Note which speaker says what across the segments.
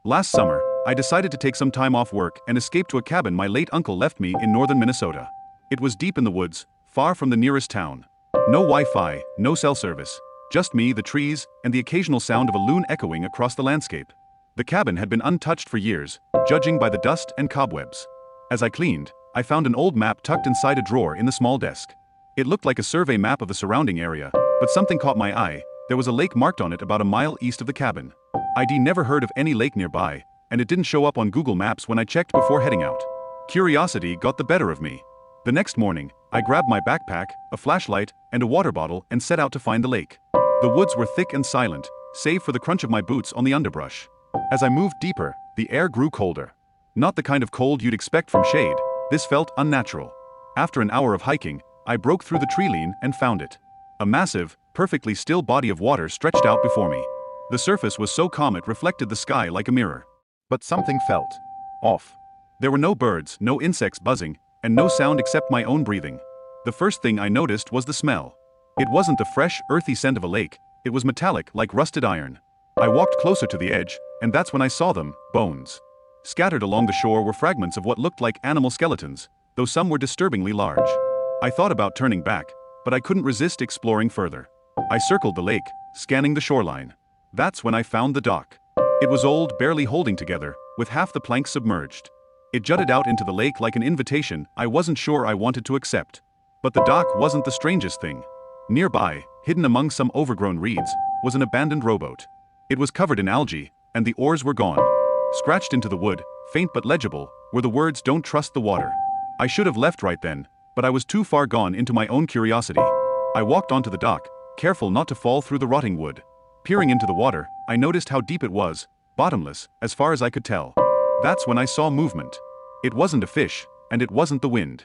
Speaker 1: Last summer, I decided to take some time off work and escape to a cabin my late uncle left me in northern Minnesota. It was deep in the woods, far from the nearest town. No Wi-Fi, no cell service. Just me, the trees, and the occasional sound of a loon echoing across the landscape. The cabin had been untouched for years, judging by the dust and cobwebs. As I cleaned, I found an old map tucked inside a drawer in the small desk. It looked like a survey map of the surrounding area, but something caught my eye. There was a lake marked on it about a mile east of the cabin. I'd never heard of any lake nearby, and it didn't show up on Google Maps when I checked before heading out. Curiosity got the better of me. The next morning, I grabbed my backpack, a flashlight, and a water bottle and set out to find the lake. The woods were thick and silent, save for the crunch of my boots on the underbrush. As I moved deeper, the air grew colder. Not the kind of cold you'd expect from shade. This felt unnatural. After an hour of hiking, I broke through the tree line and found it. A massive, perfectly still body of water stretched out before me. The surface was so calm it reflected the sky like a mirror. But something felt off. There were no birds, no insects buzzing, and no sound except my own breathing. The first thing I noticed was the smell. It wasn't the fresh, earthy scent of a lake, it was metallic like rusted iron. I walked closer to the edge, and that's when I saw them, bones. Scattered along the shore were fragments of what looked like animal skeletons, though some were disturbingly large. I thought about turning back, but I couldn't resist exploring further. I circled the lake, scanning the shoreline. That's when I found the dock. It was old, barely holding together, with half the planks submerged. It jutted out into the lake like an invitation I wasn't sure I wanted to accept. But the dock wasn't the strangest thing. Nearby, hidden among some overgrown reeds, was an abandoned rowboat. It was covered in algae, and the oars were gone. Scratched into the wood, faint but legible, were the words "Don't trust the water." I should have left right then, but I was too far gone into my own curiosity. I walked onto the dock, careful not to fall through the rotting wood. Peering into the water, I noticed how deep it was, bottomless, as far as I could tell. That's when I saw movement. It wasn't a fish, and it wasn't the wind.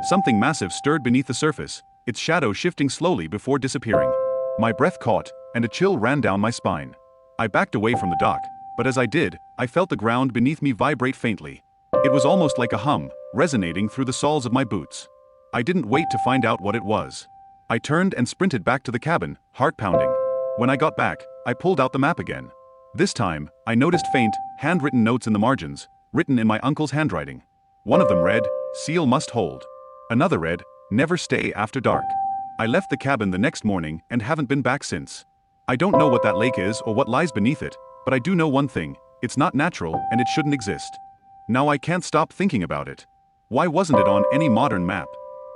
Speaker 1: Something massive stirred beneath the surface, its shadow shifting slowly before disappearing. My breath caught, and a chill ran down my spine. I backed away from the dock, but as I did, I felt the ground beneath me vibrate faintly. It was almost like a hum, resonating through the soles of my boots. I didn't wait to find out what it was. I turned and sprinted back to the cabin, heart pounding. When I got back, I pulled out the map again. This time, I noticed faint, handwritten notes in the margins, written in my uncle's handwriting. One of them read, "Seal must hold." Another read, "Never stay after dark." I left the cabin the next morning and haven't been back since. I don't know what that lake is or what lies beneath it, but I do know one thing: it's not natural and it shouldn't exist. Now I can't stop thinking about it. Why wasn't it on any modern map?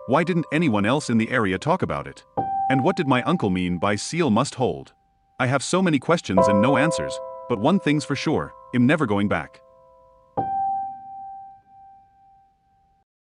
Speaker 1: Why didn't anyone else in the area talk about it? And what did my uncle mean by "seal must hold"? I have so many questions and no answers, but one thing's for sure: I'm never going back.